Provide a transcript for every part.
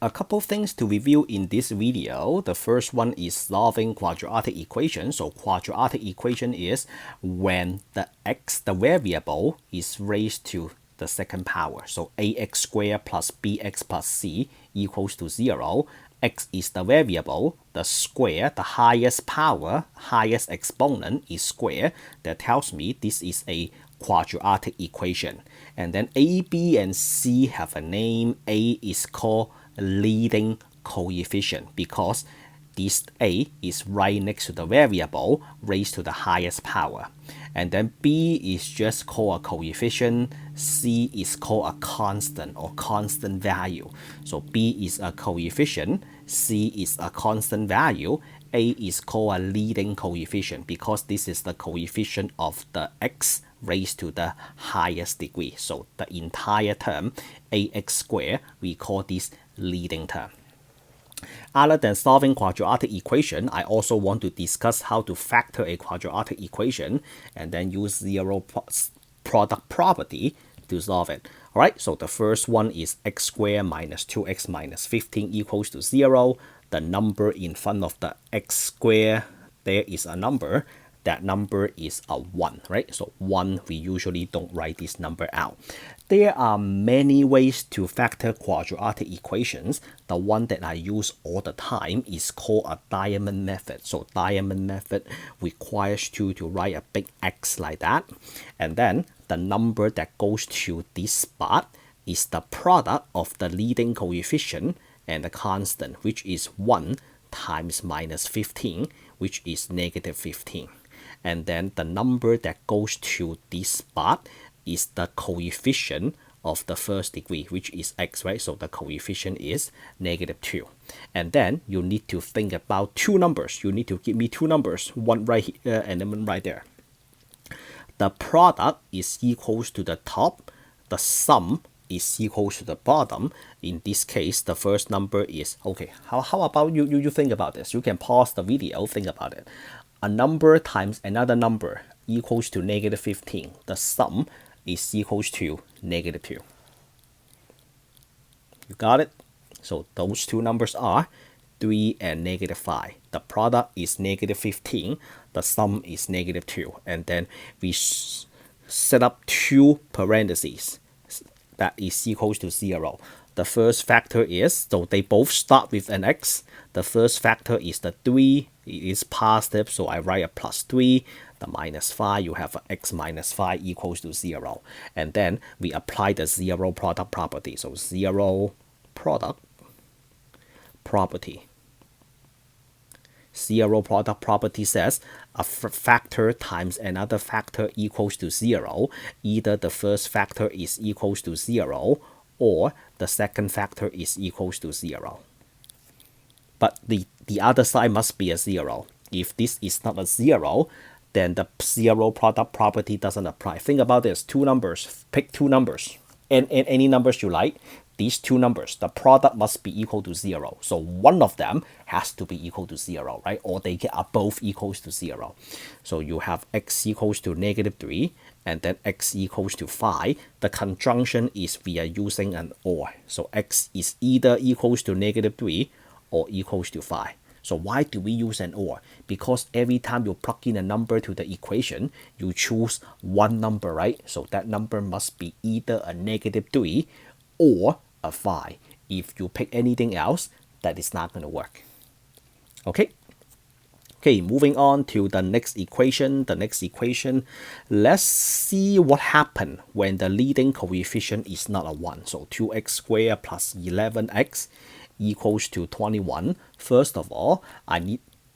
A couple things to review in this video. The first one is solving quadratic equation. So quadratic equation is when the x, the variable, is raised to the second power. So ax squared plus bx plus c equals to 0. X is the variable, the square, the highest power, highest exponent is square. That tells me this is a quadratic equation. And then a, b, and c have a name. A is called leading coefficient because this a is right next to the variable raised to the highest power. And then b is just called a coefficient. C is called a constant or constant value. So b is a coefficient, c is a constant value, a is called a leading coefficient because this is the coefficient of the x raised to the highest degree. So the entire term ax squared, we call this leading term. Other than solving quadratic equation, I also want to discuss how to factor a quadratic equation and then use zero product property to solve it. Alright, so the first one is x squared minus 2x minus 15 equals to 0. The number in front of the x squared, there is a number. That number is a 1, right? So 1, we usually don't write this number out. There are many ways to factor quadratic equations. The one that I use all the time is called a diamond method. So diamond method requires you to write a big X like that. And then the number that goes to this spot is the product of the leading coefficient and the constant, which is 1 times minus 15, which is negative 15. And then the number that goes to this spot is the coefficient of the first degree, which is x, right? So the coefficient is negative 2. And then you need to think about two numbers. You need to give me two numbers, one right here and then one right there. The product is equals to the top. The sum is equals to the bottom. In this case, the first number is, okay, how about you think about this? You can pause the video, think about it. A number times another number equals to negative 15. The sum is equals to negative 2. You got it? So those two numbers are 3 and negative 5. The product is negative 15. The sum is negative 2. And then we set up two parentheses that is equals to 0. The first factor is, so they both start with an x. The first factor is the 3. It is positive, so I write a plus 3. The minus 5, you have x minus 5 equals to 0. And then we apply the zero product property. So zero product property. Zero product property says a factor times another factor equals to 0. Either the first factor is equals to 0 or the second factor is equals to 0. But the other side must be a 0. If this is not a 0, then the zero product property doesn't apply. Think about this, two numbers, pick two numbers, and any numbers you like. These two numbers, the product must be equal to 0. So one of them has to be equal to 0, right? Or they are both equals to 0. So you have x equals to negative 3 and then x equals to 5. The conjunction is we are using an OR. So x is either equals to negative 3 or equals to 5. So why do we use an OR? Because every time you plug in a number to the equation, you choose one number, right? So that number must be either a negative 3 or a 5. If you pick anything else, that is not going to work. Okay? Okay, moving on to the next equation. The next equation, let's see what happened when the leading coefficient is not a 1. So 2x squared plus 11x equals to 21. First of all,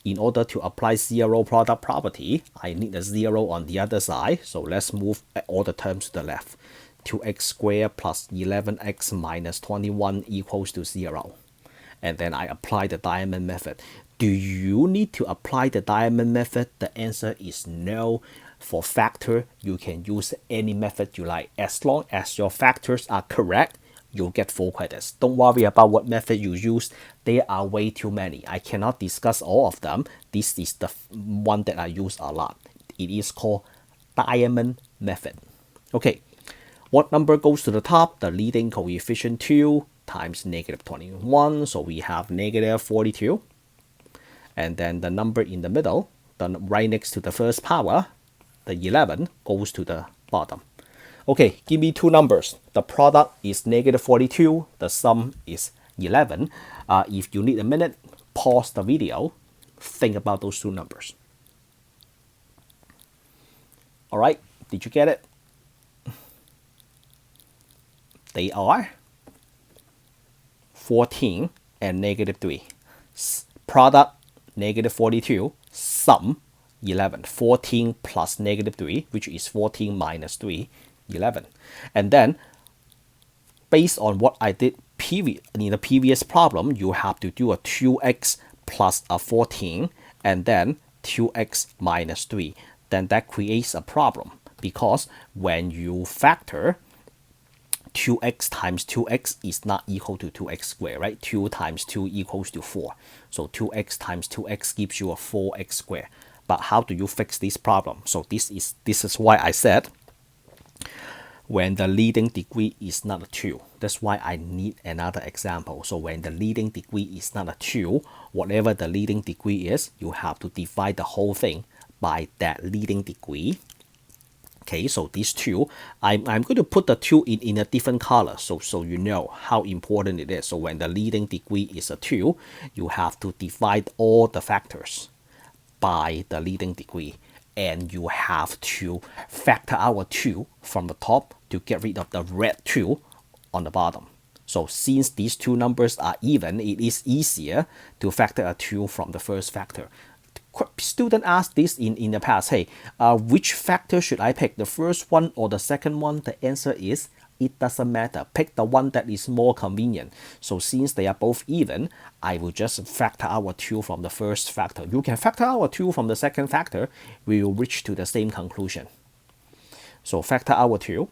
in order to apply zero product property, I need a 0 on the other side. So let's move all the terms to the left. 2x squared plus 11x minus 21 equals to 0. And then I apply the diamond method. Do you need to apply the diamond method? The answer is no. For factor, you can use any method you like. As long as your factors are correct, you'll get full credits. Don't worry about what method you use. There are way too many. I cannot discuss all of them. This is the one that I use a lot. It is called diamond method. Okay. What number goes to the top? The leading coefficient 2. times negative 21. So we have negative 42. And then the number in the middle, right next to the first power, the 11, goes to the bottom. Okay, give me two numbers. The product is negative 42. The sum is 11. If you need a minute, pause the video. Think about those two numbers. All right, did you get it? They are 14 and negative 3. Product, negative 42. Sum, 11. 14 plus negative 3, which is 14 minus 3, 11. And then, based on what I did in the previous problem, you have to do a 2x plus a 14, and then 2x minus 3. Then that creates a problem, because when you factor, 2x times 2x is not equal to 2x squared, right? 2 times 2 equals to 4. So 2x times 2x gives you a 4x squared. But how do you fix this problem? So this is why I said when the leading degree is not a 2. That's why I need another example. So when the leading degree is not a 2, whatever the leading degree is, you have to divide the whole thing by that leading degree. Okay, so these two, I'm going to put the 2 in a different color so you know how important it is. So when the leading degree is a 2, you have to divide all the factors by the leading degree. And you have to factor out a 2 from the top to get rid of the red 2 on the bottom. So since these two numbers are even, it is easier to factor a 2 from the first factor. Student asked this in the past, hey, which factor should I pick, the first one or the second one? The answer is, it doesn't matter. Pick the one that is more convenient. So since they are both even, I will just factor out a 2 from the first factor. You can factor out a 2 from the second factor. We will reach to the same conclusion. So factor out a 2.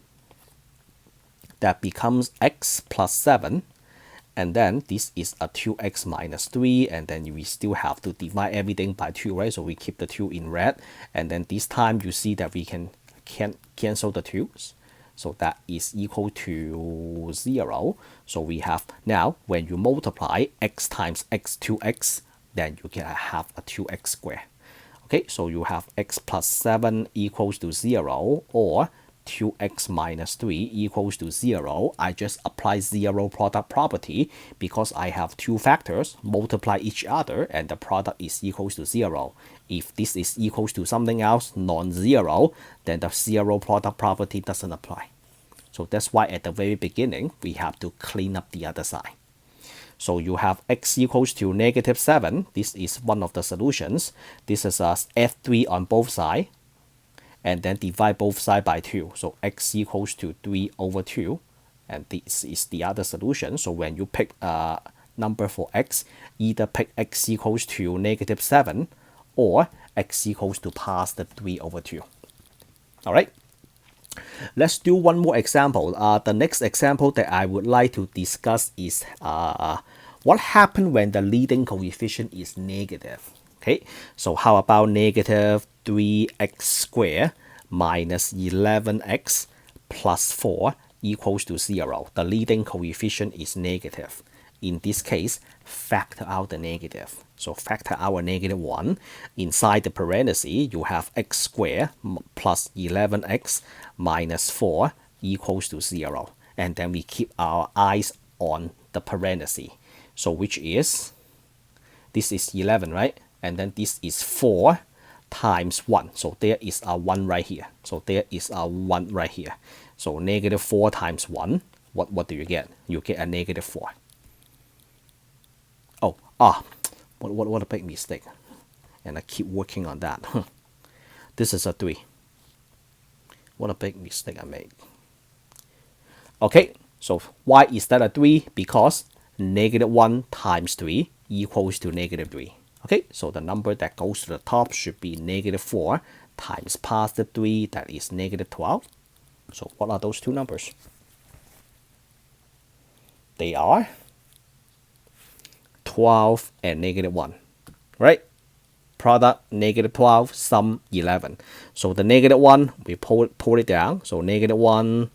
That becomes x plus 7. And then this is a 2x minus 3, and then we still have to divide everything by 2, right? So we keep the 2 in red, and then this time you see that we can cancel the 2's. So that is equal to 0. So we have, now when you multiply x times x 2x, then you can have a 2x squared. Okay, so you have x plus 7 equals to 0, or 2x minus 3 equals to 0. I just apply 0 product property because I have two factors, multiply each other, and the product is equals to 0. If this is equals to something else, non-zero, then the 0 product property doesn't apply. So that's why at the very beginning, we have to clean up the other side. So you have x equals to negative 7. This is one of the solutions. This is a F3 on both sides. And then divide both sides by 2. So x equals to 3 over 2. And this is the other solution. So when you pick a number for x, either pick x equals to negative 7 or x equals to past the 3 over 2. All right. Let's do one more example. The next example that I would like to discuss is what happens when the leading coefficient is negative. Okay, so how about negative 3x squared minus 11x plus 4 equals to 0. The leading coefficient is negative. In this case, factor out the negative. So factor out a negative 1. Inside the parenthesis, you have x squared plus 11x minus 4 equals to 0. And then we keep our eyes on the parenthesis. So which is, this is 11, right? And then this is 4 times 1. So there is a 1 right here. So there is a 1 right here. So negative 4 times 1, what do you get? You get a negative 4. Oh, what a big mistake. And I keep working on that. This is a 3. What a big mistake I made. Okay, so why is that a 3? Because negative 1 times 3 equals to negative 3. Okay, so the number that goes to the top should be negative 4 times positive 3, that is negative 12. So what are those two numbers? They are 12 and negative 1, right? Product negative 12, sum 11. So the negative 1, we pull it down. So negative 1,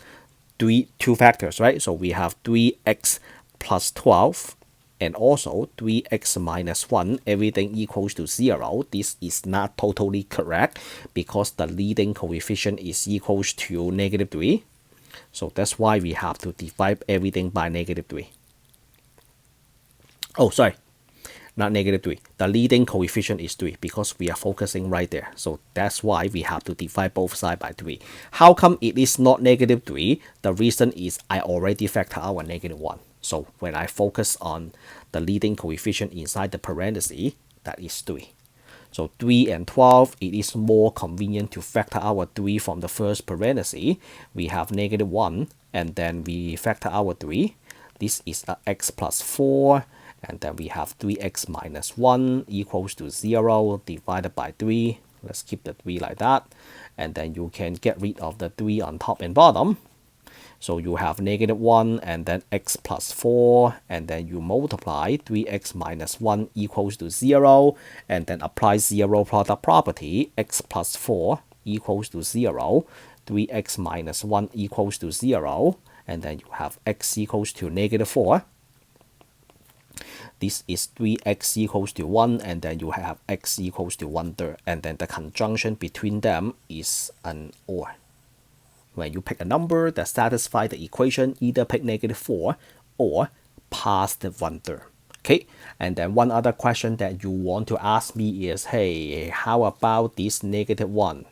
2 factors, right? So we have 3x plus 12 and also 3x minus 1, everything equals to 0. This is not totally correct because the leading coefficient is equals to negative 3. So that's why we have to divide everything by negative 3. Oh, sorry, not negative 3. The leading coefficient is 3 because we are focusing right there. So that's why we have to divide both sides by 3. How come it is not negative 3? The reason is I already factor out negative 1. So when I focus on the leading coefficient inside the parenthesis, that is 3. So 3 and 12, it is more convenient to factor out 3 from the first parenthesis. We have negative 1, and then we factor out 3. This is x plus 4, and then we have 3x minus 1 equals to 0 divided by 3. Let's keep the 3 like that. And then you can get rid of the 3 on top and bottom. So you have negative 1 and then x plus 4, and then you multiply 3x minus 1 equals to 0, and then apply zero product property, x plus 4 equals to 0, 3x minus 1 equals to 0, and then you have x equals to negative 4. This is 3x equals to 1, and then you have x equals to 1/3, and then the conjunction between them is an OR. When you pick a number that satisfies the equation, either pick negative 4 or positive 1/3. Okay, and then one other question that you want to ask me is, hey, how about this negative 1?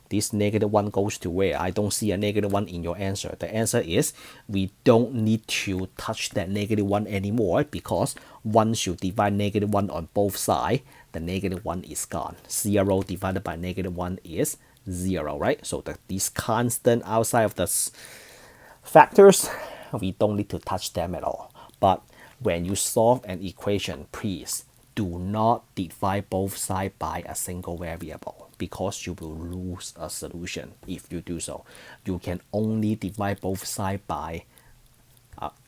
This negative 1 goes to where? I don't see a negative 1 in your answer. The answer is we don't need to touch that negative 1 anymore because once you divide negative 1 on both sides, the negative 1 is gone. 0 divided by negative 1 is 0, right? So these constant outside of the factors, we don't need to touch them at all. But when you solve an equation, please do not divide both sides by a single variable because you will lose a solution if you do so. You can only divide both sides by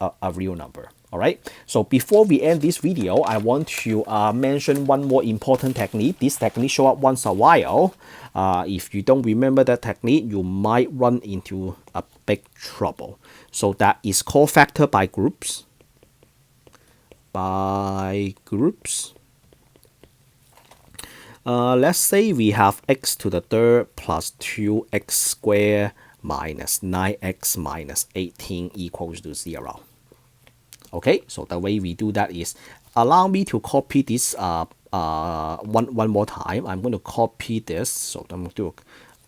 a real number. All right, so before we end this video, I want to mention one more important technique. This technique show up once a while. If you don't remember that technique, you might run into a big trouble. So that is called factor by groups. Let's say we have x to the third plus 2x squared minus 9x minus 18 equals to 0. Okay, so the way we do that is, allow me to copy this one more time. I'm going to copy this. So I'm going to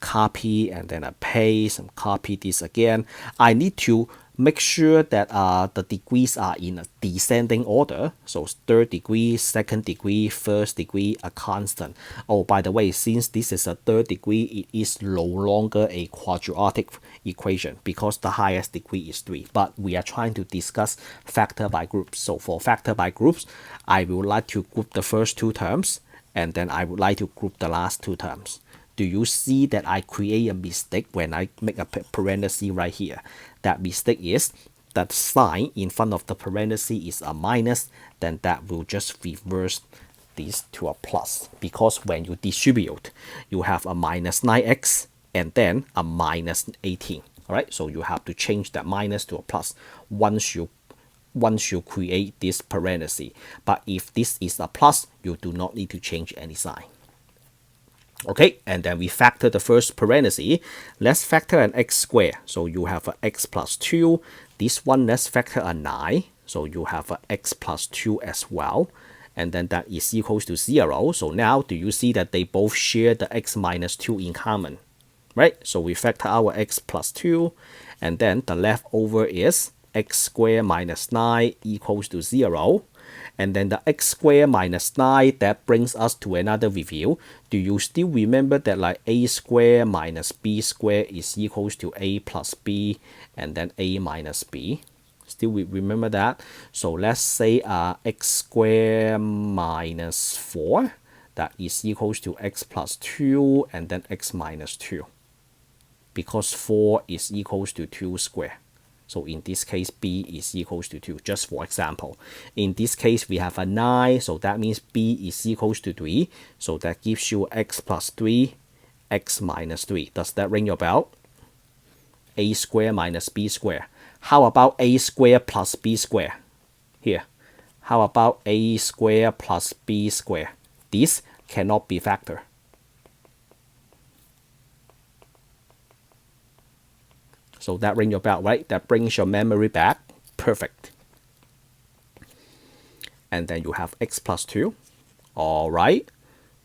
copy and then I paste and copy this again. I need to make sure that the degrees are in a descending order. So third degree, second degree, first degree, a constant. Oh, by the way, since this is a third degree, it is no longer a quadratic equation because the highest degree is 3. But we are trying to discuss factor by groups. So for factor by groups, I would like to group the first two terms, and then I would like to group the last two terms. Do you see that I create a mistake when I make a parenthesis right here? That mistake is that sign in front of the parenthesis is a minus, then that will just reverse this to a plus. Because when you distribute, you have a minus 9x and then a minus 18. All right, so you have to change that minus to a plus once you create this parenthesis. But if this is a plus, you do not need to change any sign. Okay, and then we factor the first parenthesis. Let's factor an x squared. So you have an x plus 2. This one, let's factor a 9. So you have an x plus 2 as well. And then that is equals to 0. So now, do you see that they both share the x minus 2 in common? Right? So we factor our x plus 2. And then the leftover is x squared minus 9 equals to 0. And then the x squared minus 9, that brings us to another review. Do you still remember that like a squared minus b squared is equals to a plus b and then a minus b? Still remember that? So let's say x squared minus 4, that is equals to x plus 2 and then x minus 2. Because 4 is equals to 2 squared. So in this case, b is equals to 2, just for example. In this case, we have a 9, so that means b is equals to 3. So that gives you x plus 3, x minus 3. Does that ring your bell? A squared minus b squared. How about a squared plus b squared? Here, how about a squared plus b squared? This cannot be factor. So that rings your bell, right? That brings your memory back. Perfect. And then you have x plus 2. All right.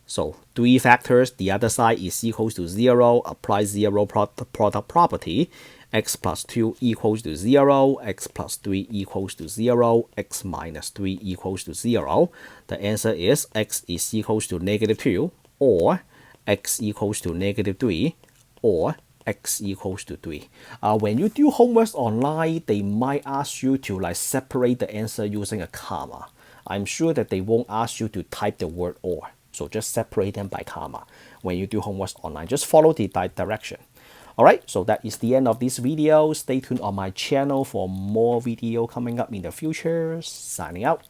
So 3 factors, the other side is equals to 0. Apply 0 product property. X plus 2 equals to 0. X plus 3 equals to 0. X minus 3 equals to 0. The answer is x is equals to negative 2, or x equals to negative 3, or x equals to 3. When you do homework online, they might ask you to like separate the answer using a comma. I'm sure that they won't ask you to type the word or. So just separate them by comma when you do homework online. Just follow the direction. Alright, so that is the end of this video. Stay tuned on my channel for more video coming up in the future. Signing out.